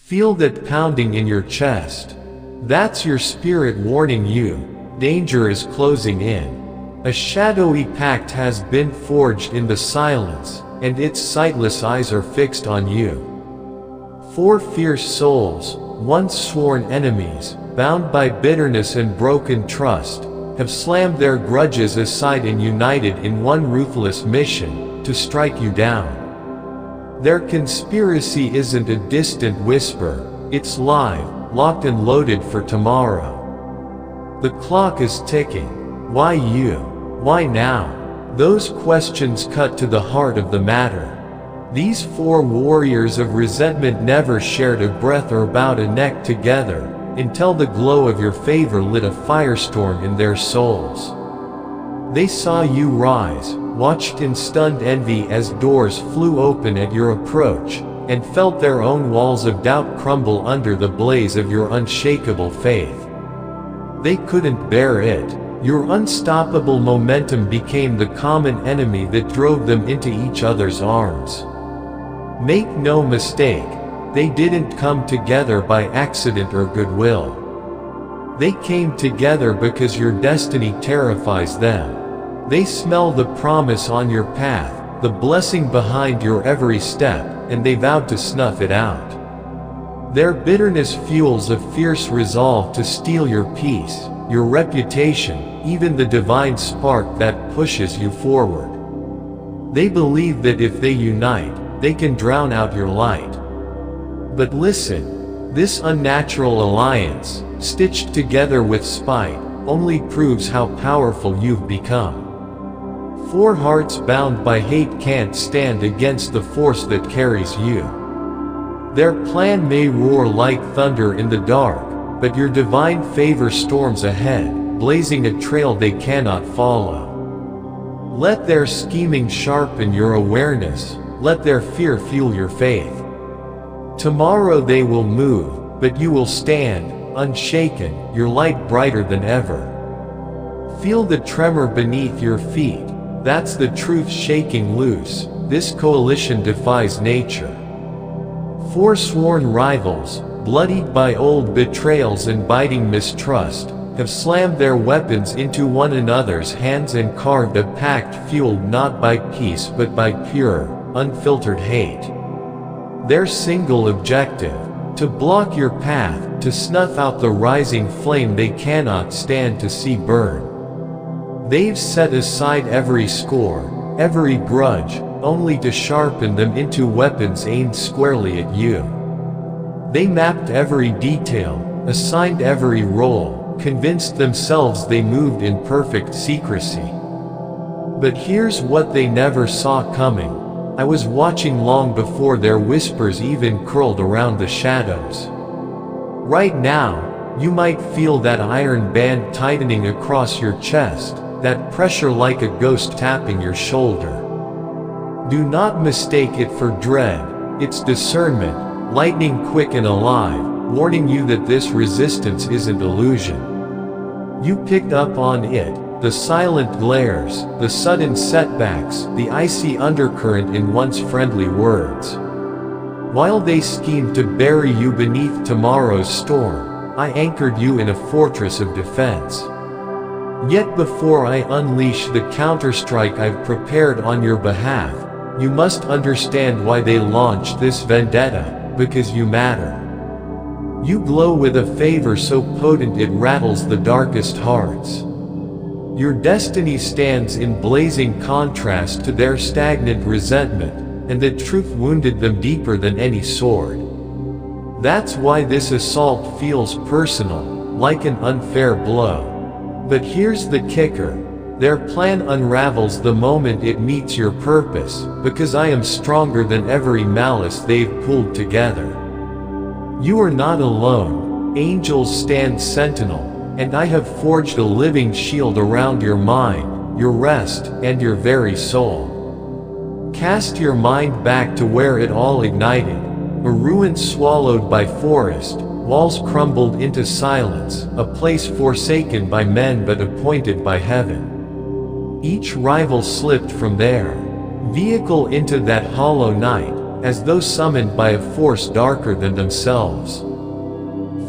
Feel that pounding in your chest. That's your spirit warning you, danger is closing in. A shadowy pact has been forged in the silence, and its sightless eyes are fixed on you. 4 fierce souls, once sworn enemies, bound by bitterness and broken trust, have slammed their grudges aside and united in one ruthless mission, to strike you down. Their conspiracy isn't a distant whisper, it's live, locked and loaded for tomorrow. The clock is ticking. Why you? Why now? Those questions cut to the heart of the matter. These 4 warriors of resentment never shared a breath or bowed a neck together, until the glow of your favor lit a firestorm in their souls. They saw you rise, watched in stunned envy as doors flew open at your approach, and felt their own walls of doubt crumble under the blaze of your unshakable faith. They couldn't bear it. Your unstoppable momentum became the common enemy that drove them into each other's arms. Make no mistake, they didn't come together by accident or goodwill. They came together because your destiny terrifies them. They smell the promise on your path, the blessing behind your every step, and they vowed to snuff it out. Their bitterness fuels a fierce resolve to steal your peace, your reputation, even the divine spark that pushes you forward. They believe that if they unite, they can drown out your light. But listen, this unnatural alliance, stitched together with spite, only proves how powerful you've become. 4 hearts bound by hate can't stand against the force that carries you. Their plan may roar like thunder in the dark, but your divine favor storms ahead, blazing a trail they cannot follow. Let their scheming sharpen your awareness, let their fear fuel your faith. Tomorrow they will move, but you will stand, unshaken, your light brighter than ever. Feel the tremor beneath your feet, that's the truth shaking loose, this coalition defies nature. 4 sworn rivals, bloodied by old betrayals and biting mistrust, have slammed their weapons into one another's hands and carved a pact fueled not by peace but by pure, unfiltered hate. Their single objective: to block your path, to snuff out the rising flame they cannot stand to see burn. They've set aside every score, every grudge, only to sharpen them into weapons aimed squarely at you. They mapped every detail, assigned every role, convinced themselves they moved in perfect secrecy. But here's what they never saw coming. I was watching long before their whispers even curled around the shadows. Right now, you might feel that iron band tightening across your chest, that pressure like a ghost tapping your shoulder. Do not mistake it for dread, it's discernment, lightning quick and alive, warning you that this resistance isn't illusion. You picked up on it, the silent glares, the sudden setbacks, the icy undercurrent in once friendly words. While they schemed to bury you beneath tomorrow's storm, I anchored you in a fortress of defense. Yet before I unleash the counterstrike I've prepared on your behalf, you must understand why they launched this vendetta, because you matter. You glow with a favor so potent it rattles the darkest hearts. Your destiny stands in blazing contrast to their stagnant resentment, and the truth wounded them deeper than any sword. That's why this assault feels personal, like an unfair blow. But here's the kicker. Their plan unravels the moment it meets your purpose, because I am stronger than every malice they've pulled together. You are not alone, angels stand sentinel, and I have forged a living shield around your mind, your rest, and your very soul. Cast your mind back to where it all ignited, a ruin swallowed by forest, walls crumbled into silence, a place forsaken by men but appointed by heaven. Each rival slipped from their vehicle into that hollow night, as though summoned by a force darker than themselves.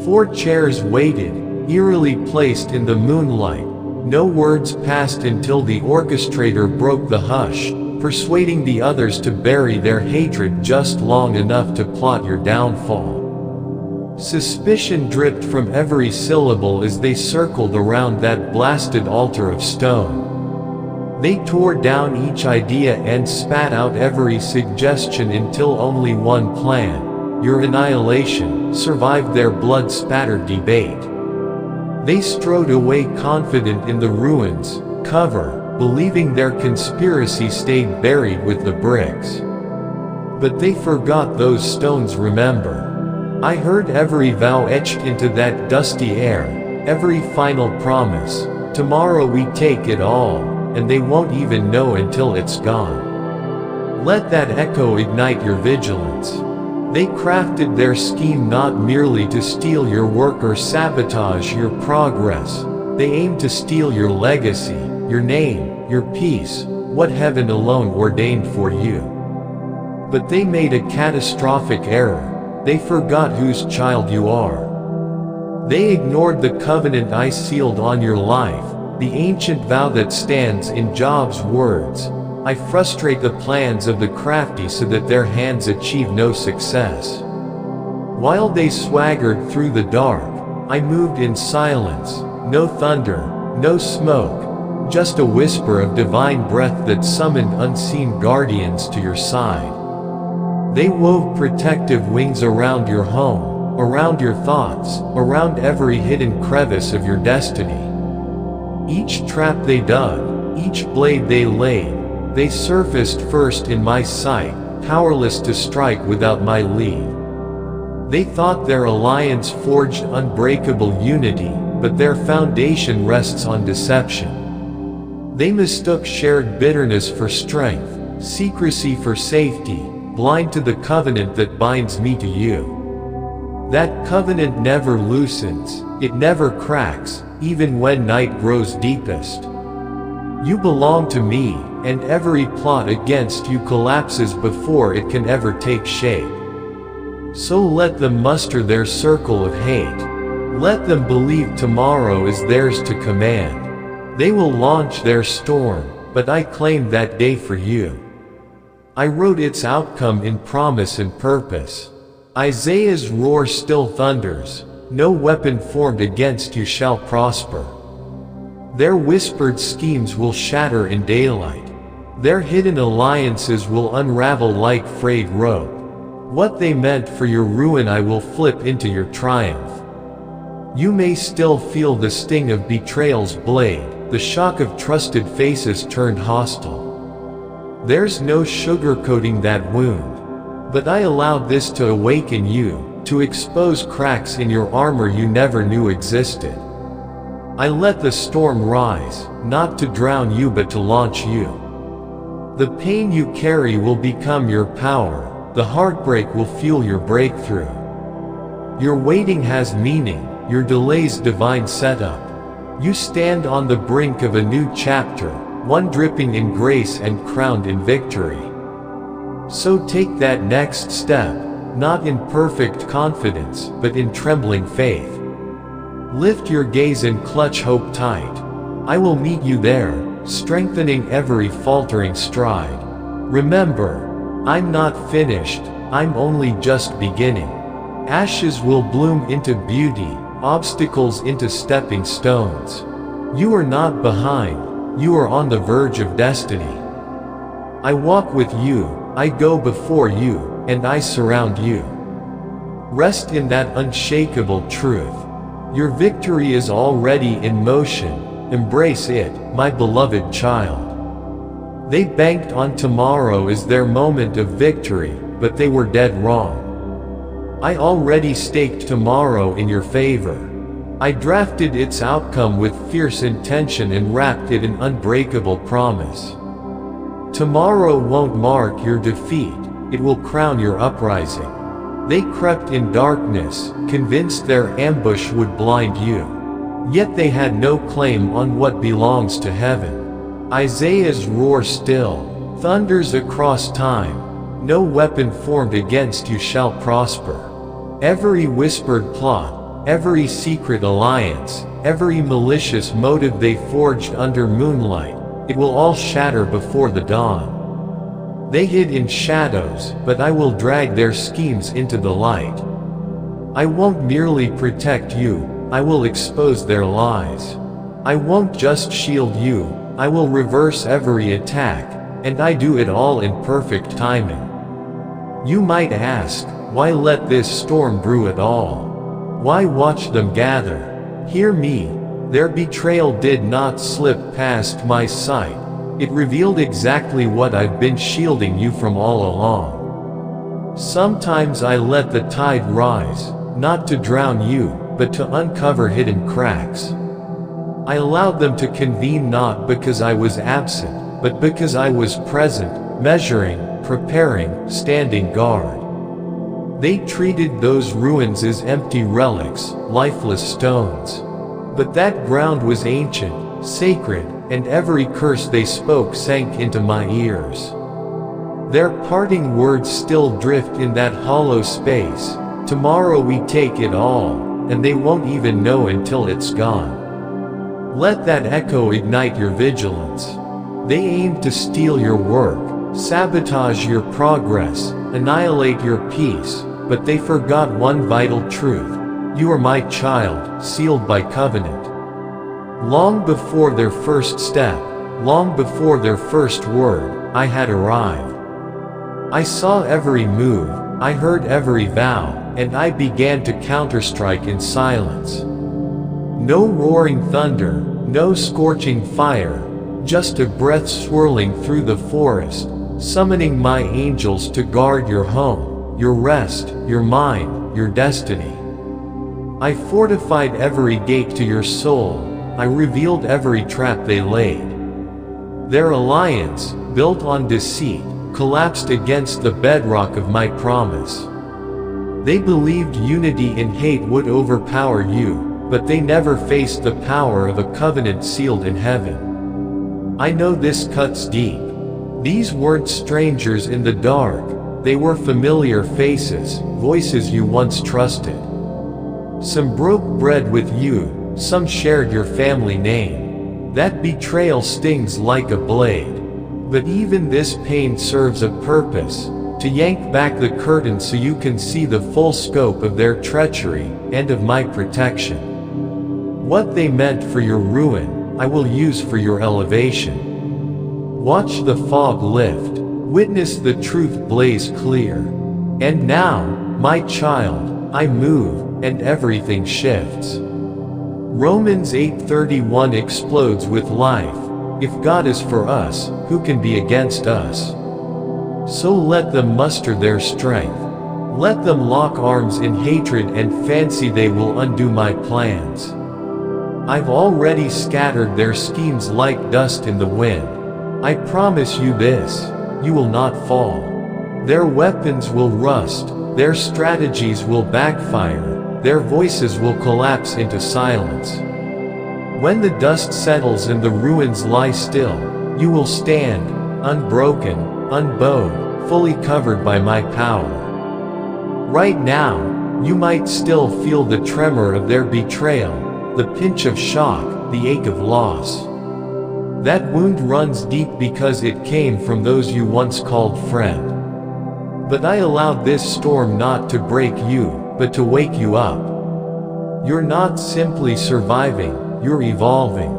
4 chairs waited, eerily placed in the moonlight. No words passed until the orchestrator broke the hush, persuading the others to bury their hatred just long enough to plot your downfall. Suspicion dripped from every syllable as they circled around that blasted altar of stone. They tore down each idea and spat out every suggestion until only one plan, your annihilation, survived their blood-spattered debate. They strode away confident in the ruins, cover, believing their conspiracy stayed buried with the bricks. But they forgot those stones, remember. I heard every vow etched into that dusty air, every final promise. Tomorrow we take it all, and they won't even know until it's gone. Let that echo ignite your vigilance. They crafted their scheme not merely to steal your work or sabotage your progress. They aimed to steal your legacy, your name, your peace, what heaven alone ordained for you. But they made a catastrophic error. They forgot whose child you are. They ignored the covenant I sealed on your life, the ancient vow that stands in Job's words. I frustrate the plans of the crafty so that their hands achieve no success. While they swaggered through the dark, I moved in silence, no thunder, no smoke, just a whisper of divine breath that summoned unseen guardians to your side. They wove protective wings around your home, around your thoughts, around every hidden crevice of your destiny. Each trap they dug, each blade they laid, they surfaced first in my sight, powerless to strike without my lead. They thought their alliance forged unbreakable unity, but their foundation rests on deception. They mistook shared bitterness for strength, secrecy for safety, blind to the covenant that binds me to you. That covenant never loosens, it never cracks, even when night grows deepest. You belong to me, and every plot against you collapses before it can ever take shape. So let them muster their circle of hate. Let them believe tomorrow is theirs to command. They will launch their storm, but I claim that day for you. I wrote its outcome in promise and purpose. Isaiah's roar still thunders. No weapon formed against you shall prosper. Their whispered schemes will shatter in daylight. Their hidden alliances will unravel like frayed rope. What they meant for your ruin I will flip into your triumph. You may still feel the sting of betrayal's blade, the shock of trusted faces turned hostile. There's no sugarcoating that wound. But I allowed this to awaken you, to expose cracks in your armor you never knew existed. I let the storm rise, not to drown you but to launch you. The pain you carry will become your power, the heartbreak will fuel your breakthrough. Your waiting has meaning, your delay's divine setup. You stand on the brink of a new chapter, one dripping in grace and crowned in victory. So take that next step, not in perfect confidence, but in trembling faith. Lift your gaze and clutch hope tight. I will meet you there, strengthening every faltering stride. Remember, I'm not finished, I'm only just beginning. Ashes will bloom into beauty, obstacles into stepping stones. You are not behind, you are on the verge of destiny. I walk with you, I go before you, and I surround you. Rest in that unshakable truth. Your victory is already in motion, embrace it, my beloved child. They banked on tomorrow as their moment of victory, but they were dead wrong. I already staked tomorrow in your favor. I drafted its outcome with fierce intention and wrapped it in unbreakable promise. Tomorrow won't mark your defeat, it will crown your uprising. They crept in darkness, convinced their ambush would blind you. Yet they had no claim on what belongs to heaven. Isaiah's roar still thunders across time. no weapon formed against you shall prosper. Every whispered plot, every secret alliance, every malicious motive they forged under moonlight, it will all shatter before the dawn. They hid in shadows, but I will drag their schemes into the light. I won't merely protect you, I will expose their lies. I won't just shield you, I will reverse every attack, and I do it all in perfect timing. You might ask, why let this storm brew at all? Why watch them gather? Hear me, their betrayal did not slip past my sight. It revealed exactly what I've been shielding you from all along. Sometimes I let the tide rise, not to drown you, but to uncover hidden cracks. I allowed them to convene not because I was absent, but because I was present, measuring, preparing, standing guard. They treated those ruins as empty relics, lifeless stones. But that ground was ancient, sacred, and every curse they spoke sank into my ears. Their parting words still drift in that hollow space. Tomorrow we take it all, and they won't even know until it's gone. Let that echo ignite your vigilance. They aimed to steal your work, sabotage your progress, annihilate your peace, but they forgot one vital truth. You are my child, sealed by covenant. Long before their first step, long before their first word, I had arrived. I saw every move, I heard every vow, and I began to counterstrike in silence. No roaring thunder, no scorching fire, just a breath swirling through the forest, summoning my angels to guard your home, your rest, your mind, your destiny. I fortified every gate to your soul, I revealed every trap they laid. Their alliance, built on deceit, collapsed against the bedrock of my promise. They believed unity in hate would overpower you, but they never faced the power of a covenant sealed in heaven. I know this cuts deep. These weren't strangers in the dark, they were familiar faces, voices you once trusted. Some broke bread with you, some shared your family name. That betrayal stings like a blade. But even this pain serves a purpose, to yank back the curtain so you can see the full scope of their treachery, and of my protection. What they meant for your ruin, I will use for your elevation. Watch the fog lift, witness the truth blaze clear. And now, my child, I move, and everything shifts. Romans 8:31 explodes with life. If God is for us, who can be against us? So let them muster their strength. Let them lock arms in hatred and fancy they will undo my plans. I've already scattered their schemes like dust in the wind. I promise you this, you will not fall. Their weapons will rust, their strategies will backfire, their voices will collapse into silence. When the dust settles and the ruins lie still, you will stand, unbroken, unbowed, fully covered by my power. Right now, you might still feel the tremor of their betrayal, the pinch of shock, the ache of loss. That wound runs deep because it came from those you once called friend. But I allowed this storm not to break you, but to wake you up. You're not simply surviving, you're evolving.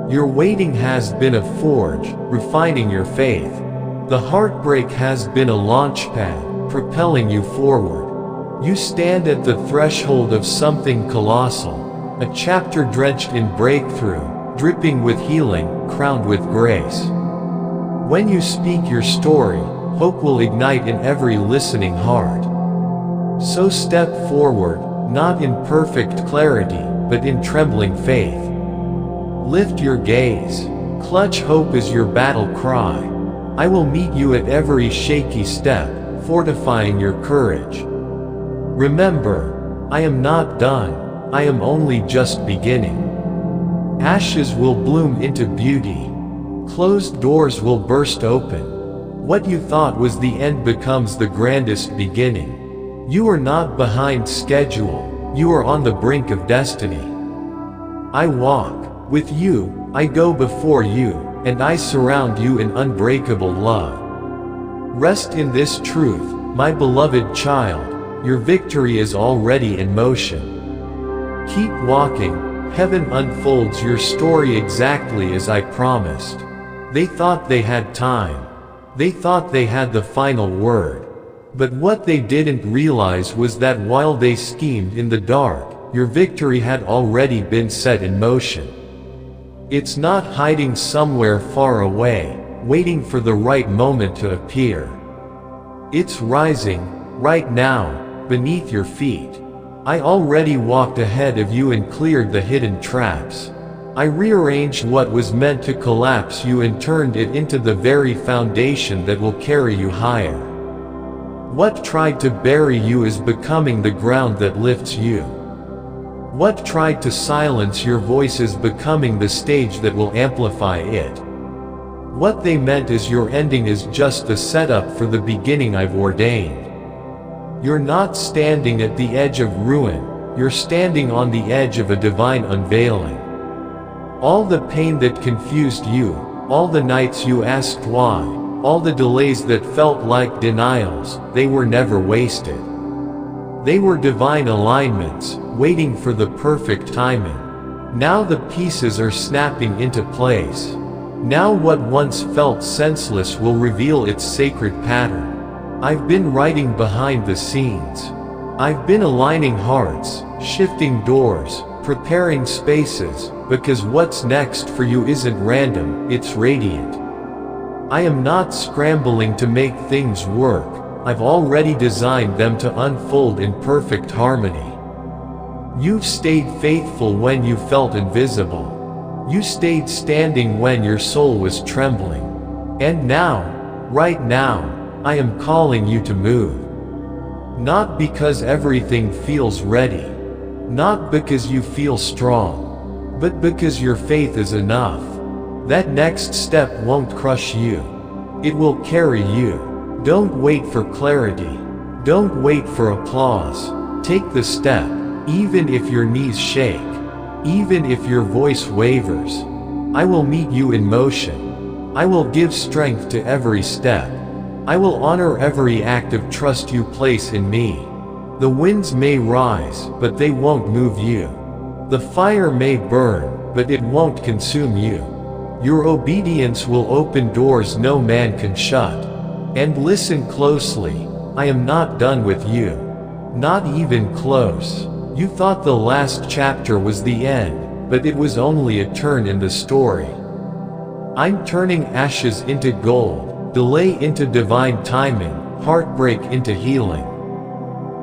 Your waiting has been a forge, refining your faith. The heartbreak has been a launch pad, propelling you forward. You stand at the threshold of something colossal, a chapter drenched in breakthrough, dripping with healing, crowned with grace. When you speak your story, hope will ignite in every listening heart. So step forward, not in perfect clarity, but in trembling faith. Lift your gaze. Clutch hope as your battle cry. I will meet you at every shaky step, fortifying your courage. Remember, I am not done, I am only just beginning. Ashes will bloom into beauty. Closed doors will burst open. What you thought was the end becomes the grandest beginning. You are not behind schedule, you are on the brink of destiny. I walk with you, I go before you, and I surround you in unbreakable love. Rest in this truth, my beloved child, your victory is already in motion. Keep walking, heaven unfolds your story exactly as I promised. They thought they had time. They thought they had the final word. But what they didn't realize was that while they schemed in the dark, your victory had already been set in motion. It's not hiding somewhere far away, waiting for the right moment to appear. It's rising, right now, beneath your feet. I already walked ahead of you and cleared the hidden traps. I rearranged what was meant to collapse you and turned it into the very foundation that will carry you higher. What tried to bury you is becoming the ground that lifts you. What tried to silence your voice is becoming the stage that will amplify it. What they meant as your ending is just the setup for the beginning I've ordained. You're not standing at the edge of ruin, you're standing on the edge of a divine unveiling. All the pain that confused you, all the nights you asked why, all the delays that felt like denials, they were never wasted. They were divine alignments, waiting for the perfect timing. Now the pieces are snapping into place. Now what once felt senseless will reveal its sacred pattern. I've been writing behind the scenes. I've been aligning hearts, shifting doors, preparing spaces, because what's next for you isn't random, it's radiant. I am not scrambling to make things work. I've already designed them to unfold in perfect harmony. You've stayed faithful when you felt invisible. You stayed standing when your soul was trembling. And now, right now, I am calling you to move. Not because everything feels ready. Not because you feel strong. But because your faith is enough. That next step won't crush you. It will carry you. Don't wait for clarity. Don't wait for applause. Take the step, even if your knees shake, even if your voice wavers. I will meet you in motion. I will give strength to every step. I will honor every act of trust you place in me. The winds may rise, but they won't move you. The fire may burn, but it won't consume you. Your obedience will open doors no man can shut. And listen closely, I am not done with you. Not even close. You thought the last chapter was the end, but it was only a turn in the story. I'm turning ashes into gold, delay into divine timing, heartbreak into healing.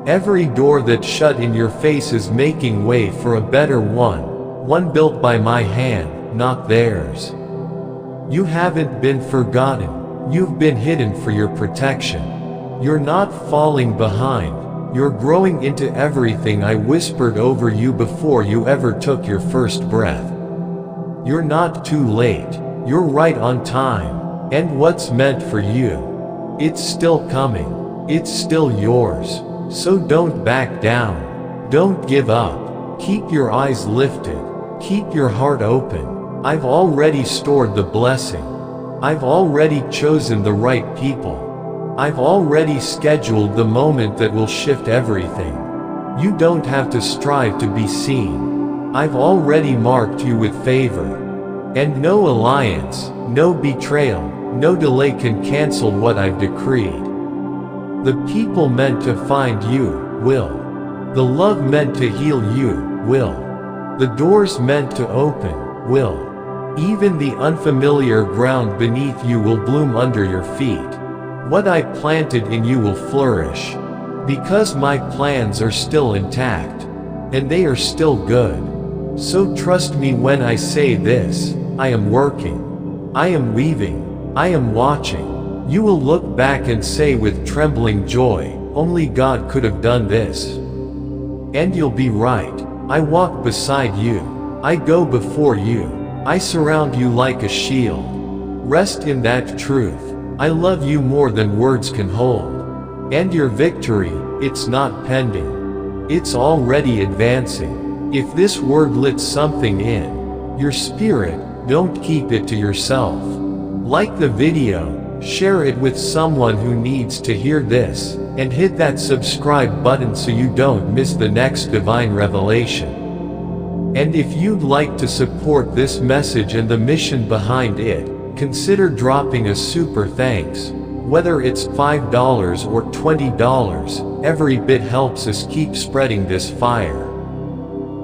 Every door that's shut in your face is making way for a better one built by my hand, not theirs. You haven't been forgotten. You've been hidden for your protection. You're not falling behind. You're growing into everything I whispered over you before you ever took your first breath. You're not too late. You're right on time. And what's meant for you, it's still coming. It's still yours. So don't back down. Don't give up. Keep your eyes lifted. Keep your heart open. I've already stored the blessing. I've already chosen the right people. I've already scheduled the moment that will shift everything. You don't have to strive to be seen. I've already marked you with favor. And no alliance, no betrayal, no delay can cancel what I've decreed. The people meant to find you, will. The love meant to heal you, will. The doors meant to open, will. Even the unfamiliar ground beneath you will bloom under your feet. What I planted in you will flourish. Because my plans are still intact. And they are still good. So trust me when I say this, I am working. I am weaving. I am watching. You will look back and say with trembling joy, only God could have done this. And you'll be right. I walk beside you. I go before you. I surround you like a shield. Rest in that truth. I love you more than words can hold. And your victory, it's not pending. It's already advancing. If this word lit something in your spirit, don't keep it to yourself. Like the video, share it with someone who needs to hear this, and hit that subscribe button so you don't miss the next divine revelation. And if you'd like to support this message and the mission behind it, consider dropping a super thanks. Whether it's $5 or $20, every bit helps us keep spreading this fire.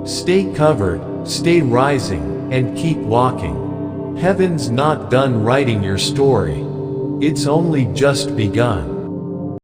Stay covered, stay rising, and keep walking. Heaven's not done writing your story. It's only just begun.